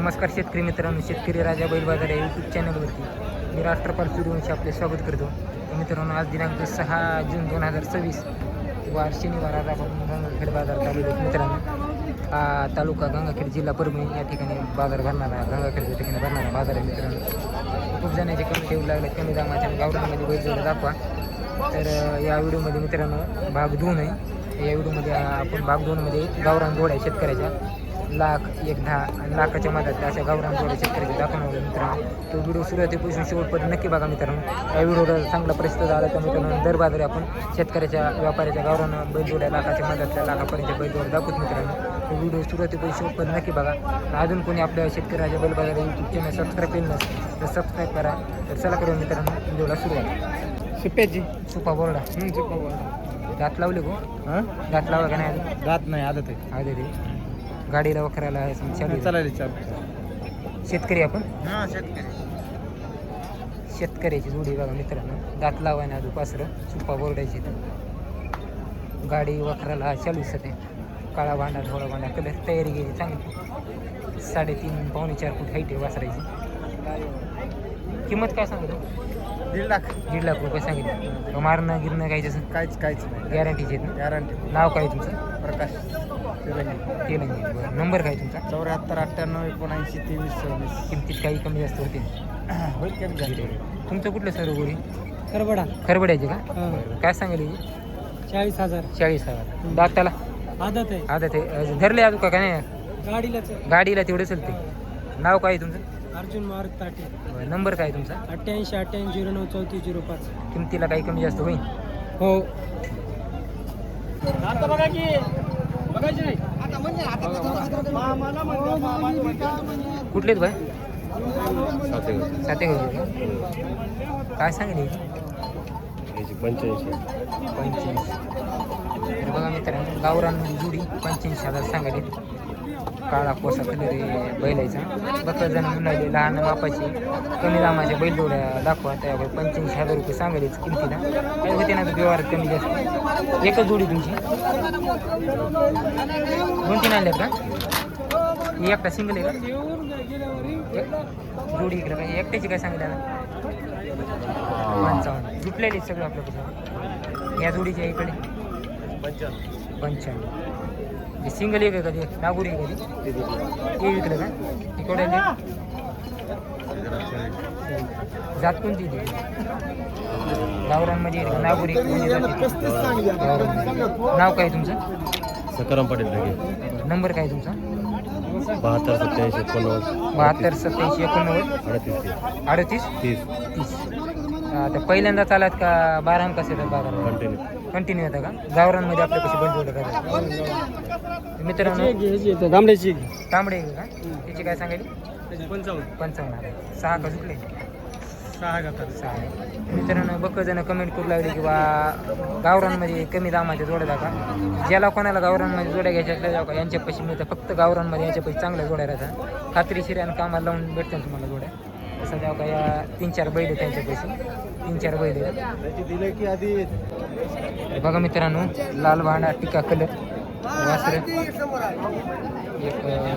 नमस्कार शेतकरी मित्रांनो, शेतकरी राजा बैल बाजार या यूट्यूब चॅनलवरती मी राष्ट्रपाल सूर्यवंशी आपले स्वागत करतो. तर मित्रांनो, आज दिनांक 6 जून 2026 वार शनिवार. आज आपण गंगाखेड बाजार चालू आहेत मित्रांनो. तालुका गंगाखेड, जिल्हा परभणी या ठिकाणी बाजार भरणारा, गंगाखेडच्या ठिकाणी भरणारा बाजार आहे मित्रांनो. खूप जणांचे कमेंट येऊ लागले कमी दामाच्या गावरांमध्ये बैल जोडे दाखवा. तर या व्हिडिओमध्ये मित्रांनो भाग 2 आहे. या व्हिडिओमध्ये आपण भाग 2मध्ये गावरान जोड्या शेतकऱ्याच्या 1,10,000 आणि लाखाच्या मधात अशा गावरान जोड्या शेतकऱ्याच्या दाखवणार मित्रांनो. तो व्हिडिओ सुरुवातीपासून शेवटपर्यंत नक्की बघा मित्रांनो. या व्हिडिओला चांगला प्रतिसाद आला तर मित्रांनो दर बाजारी आपण शेतकऱ्याच्या व्यापाऱ्याच्या गावरान बैलजोड्या लाखाच्या मधातल्या लाखापर्यंत बैलजोड्या दाखवत मित्रांनो. तो व्हिडिओ सुरुवातीपासून शेवटपर्यंत नक्की बघा. अजून कोणी आपल्या शेतकऱ्याच्या बैल बाजार यूट्यूब चॅनल सबस्क्राईब केलं नसेल तर सबस्क्राईब करा. तर चला करूया मित्रांनो व्हिडिओला सुरुवात. सुप्याची सुपा बोर्डा सुपा बोर्डा. दात लावले गो दात लावा का नाही? दात नाही, आदत आहे. आले रे गाडीला वखराला चालू चालेल चालू. शेतकरी आपण हां शेतकरी. शेतकऱ्याची जोडी बघा मित्रांनो. दात लावायला आजू पासरं सुपा बोर्डायची. गाडी वखराला चालू सध्या. काळा भांडा ढोळा भांडा कलर तयारी गेली चांगली. 3.5 पावणे 4 फूट हाईट आहे वासरायची. किंमत काय सांगतो? 1.5 लाख रुपये सांगितलं. मारणं गिरणं काही तसं काहीच नाही. गॅरंटीचे आहेत ना? गॅरंटी. नाव काय तुमचं? प्रकाश तेलंगी. बरं, नंबर काय तुमचा? 74 98 79 23 26. किमतीत काही कमी जास्त होते? होईल कमी झाली. तुमचं कुठलं सर गोरी? करबडा. खरबड्याचे का? बरं. काय सांगेल? 40,000. 40,000. दाताला आदत आहे. आदत आहे. धरले अजून का नाही? गाडीला तेवढे चलते. नाव काय तुमचं? अर्जुन मारुत ताटे. बरं, नंबर काय तुमचा? 88 88 09 34 05. किमतीला काही कमी जास्त होईल? हो. आता बघा की बघायची नाही. कुठलेत भाई? साते काय सांगेल? 85. 85. तर बघा मित्रांनो, गावरांमध्ये जुडी 85,000 सांगायले. काळा कोसा कलर आहे बैलायचा. बकळ जण म्हणाले लहान मापाची कमी दामाच्या बैलजोड्या दाखवा. त्यावर 85,000 रुपये सांगायलेच किमतीला. काय होते ना व्यवहारात कमी जास्त. एकच जोडी तुमची? 2-3 आणल्यात का? ही एकटा सिंगल आहे का? जोडी इकडे काय एकट्याची काय सांगितलं ना? 55. जुटलेली सगळं आपल्याकडे. या जोडीच्या इकडे 55. सिंगल एक आहे कधी? नागुरी आहे कधी? ते विकलं का? इकडे जात कोणती ती? गावरांमध्ये नागुरी. नाव काय तुमचं? सकाराम पाटील. नंबर काय तुमचा? 72 87 89 72 87 89 38 30. आता पहिल्यांदा चालत का 12 अंक येतात बाजारात? कंटिन्यू येतं का? गावरांमध्ये आपल्या कशी बंद करतात मित्रांनो? तांबड्याची. तांबडे आहे का? त्याची काय सांगायली? 55,000. 6 का सुटले? 6. मित्रांनो बघ जण कमेंट करू लागले की बा गावरांमध्ये कमी दामाच्या जोड्या दाखवा. ज्याला कोणाला गावरांमध्ये जोड्या घ्यायच्या असल्या का यांच्यापाशी मिळतं. फक्त गावरांमध्ये यांच्यापाशी चांगल्या जोड्या राहतात. खात्रीशीर आणि कामाला लावून भेटतात तुम्हाला जोड्या. तसं द्या का या 3-4 बैल आहेत त्यांच्यापाशी. 3-4 बैल आहेत. की आधी बघा मित्रांनो, लाल भांडा टिका कलर वासर. एक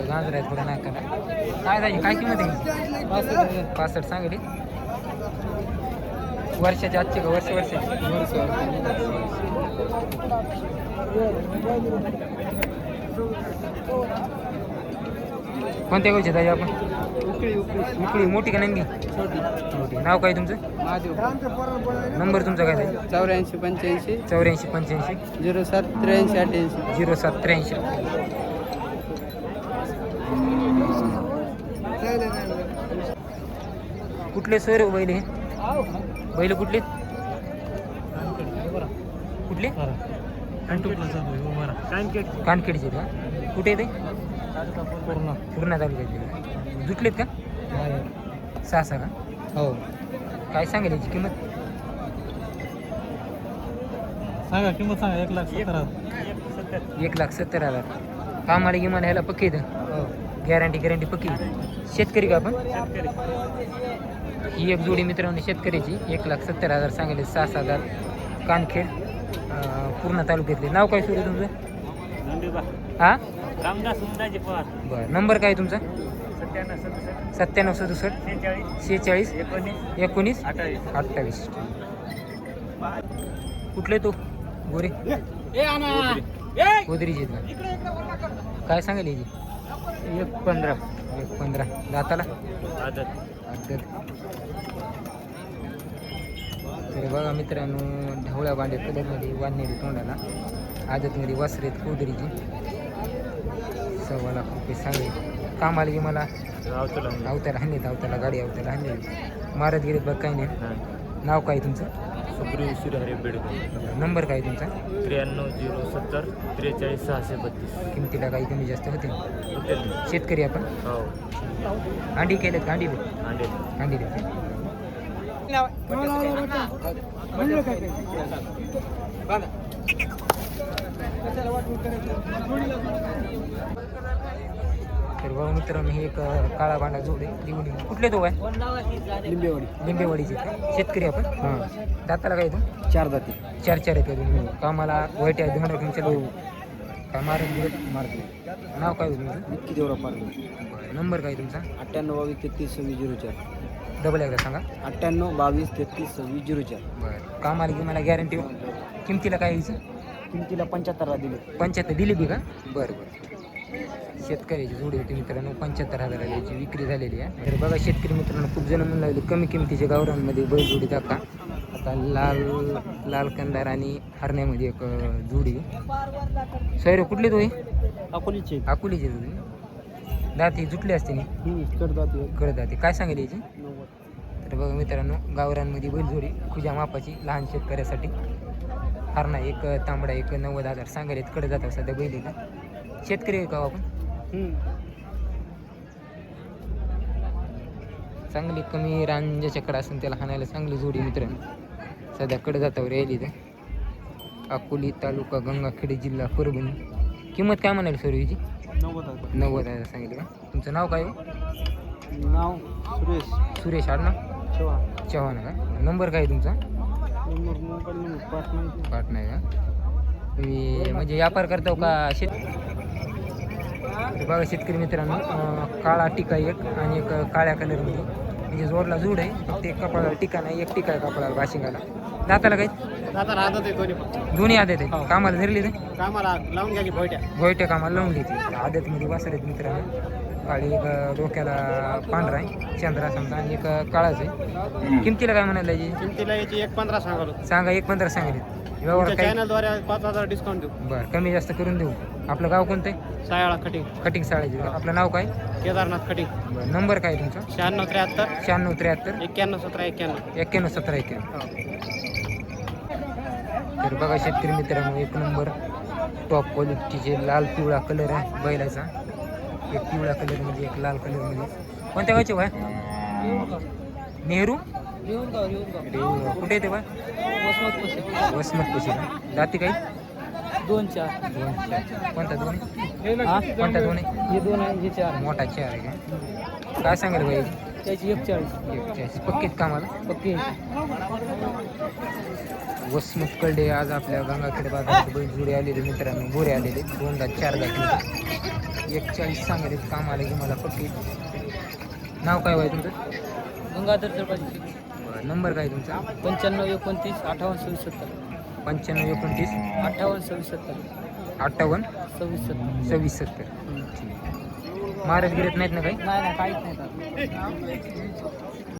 गाजर आहे थोडा नाकाला. काय जायची काय किंमत आहे? 65 सांगली. वर्षाच्या आजचे का वर्षाची? कोणत्या गावचे दाजी आपण? उकळी. मोठी का नंगी? मोठी. नाव काय तुमचं? नंबर तुमचा काय आहे? 84 85 84 85 07 83 88. 07 83. कुठले सर बैल हे? बैल कुठले? कुठले? कानखेडचे का? कुठे ते? पूर्ण तालुक्याचे. जुटलेत का? 6 का? हो. काय सांगेल याची किंमत? सांगा किंमत सांगा. 1,70,000. 1,70,000. कामाला गिमाला ह्याला पक्की येतं? गॅरंटी पक्की. शेतकरी का आपण? ही एक जोडी मित्रांनो शेतकऱ्याची. 1,70,000 सांगेल. 6,000. कानखेड पूर्ण तालुक्यातले. नाव काय सुरू तुमचं? हां रामदास उमदाजी पवार. बरं नंबर काय तुमचा? 97 97 67 46 46 19 19 28. 28. कुठले तो गोरे गोदरीचे आहेत का? काय सांगाल याची? 15. 15 दाताला आदत. आदत. तर बघा मित्रांनो ढवळ्या बांडे कलरमध्ये वाढणारी तोंडाला आदतमध्ये वासरेत कोदरीची 1.25 लाख रुपये सांगेल. कामाला की मला अवताला हाणलेत अवताला गाडी अवताला हाणलेली मारत गेलेत बघ काही नाही. नाव काय तुमचं? सुप्रिय श्रीहरी बेडकर. नंबर काय तुमचा? 93 070 43 632. किमतीला काही कमी जास्त होते. शेतकरी आपण हो. अंडी केलेत का? अंडी अंडे. अंडी देते. तर बघा मित्रांनो हे एक काळा भांडा जोड आहे लिहून कुठले तो आहे? लिंबेवाडीचे का? शेतकरी आपण हां. दाताला काय तो? 4 दाती. 4 आहेत तुम्ही कामाला वाईट आहे धुणं तुमच्या लो काय मारतो. नाव काय तुमचं? विक्की देवरा पार. नंबर काय तुमचा? 98 22 33 26 04. डबल एकदा सांगा. 98 22 33 26 04. बरं कामाला की मला गॅरंटी किमतीला काय यायचं? किमतीला 75 दिले. 75 दिली बी का? बरं बरं. शेतकऱ्याची जोडी होती मित्रांनो 75,000 याची विक्री झालेली आहे. तर बघा शेतकरी मित्रांनो खूप जण म्हणून लागले कमी किमतीच्या गावरांमध्ये बैलजोडी दाखवा. आता लाल कंदार आणि हरण्यामध्ये एक जोडी. सैरो कुठली तो? अकोलीचे. अकोलीची जोडी. दाती जुटली असते नी कडदाती. काय सांगेल याची? 90. तर बघा मित्रांनो गावरांमध्ये बैलजोडी खुजा मापाची लहान शेतकऱ्यासाठी. हरणा एक तांबडा एक 90,000 सांगायला कडे जातात सध्या बैलीला. शेतकरी आहे का आपण? चांगली कमी रान ज्याच्याकडे असेल त्याला हाणायला चांगली जोडी मित्रांनो सध्या कडे जातावर यायली तर. अकोली तालुका गंगाखेड जिल्हा परभणी. किंमत काय म्हणाली सर हिची? 90,000 सांगितली का? तुमचं नाव काय हो? नाव सुरेश. सुरेश आडनाव चव्हाण का? नंबर काय तुमचा? पाठ नाही का? तुम्ही म्हणजे व्यापार करता का? बघा शेतकरी मित्रांनो काळा टिका एक आणि एक काळ्या कलरमध्ये म्हणजे जोडला जोड आहे. फक्त एक कपाळाला टिका नाही एक टिका आहे कपाळाला बाशिंगाला. दाताला काय? दोन्ही आदत आहे. कामाला धरली ते कामाला लावून घ्यायची गोयट्या कामाला लावून घेतली. आदतमध्ये वासर आहेत मित्रांनो. काळी एक डोक्याला पांढरा आहे चंद्रा समजा आणि एक काळाच आहे. किमतीला काय म्हणायला किमतीला याची 1.15 सांगा? 1.15 सांगितले. व्यवहार काय? चॅनलद्वारे 5,000 डिस्काउंट देऊ. बरं कमी जास्त करून देऊ. आपलं गाव कोणतं आहे? सायाळा कटिंग. कटिंग साळायची. आपलं नाव काय? केदारनाथ कटिंग. बरं नंबर काय तुमचा? 96 73 96 73 91 17 91. 91 17 91. तर बघा शेतकरी मित्रांनो एक नंबर टॉप क्वालिटीचे लाल पिवळा कलर आहे बैलाचा. एक पिवळा कलर म्हणजे एक लाल कलर मध्ये. कोणत्या गावचे बाय? नेहरू कुठे येते बाय? वसमत कशी दाती काही? 2-4. कोणता दोन आहे? कोणता दोन आहे? हे 2 आहे, हे 4. मोठा 4 आहे का? काय सांगेल बाई? त्याची 41. 41 पक्कीत कामाला ओके. वसमत कळडे आज आपल्या गंगाखेड बाजारात बैल जुडे आलेले मित्रांनो गोरे आलेले 2-4 दाखले 41 सांगेल काम आले की मला पक्की. नाव काय बाई तुमचं? गंगाधर सरपंच. नंबर काय तुमचा? 95 29 58 76. 95 29 58 76. 58 26 70. मारत गिरत नाहीत ना काही? नाही काहीच नाही.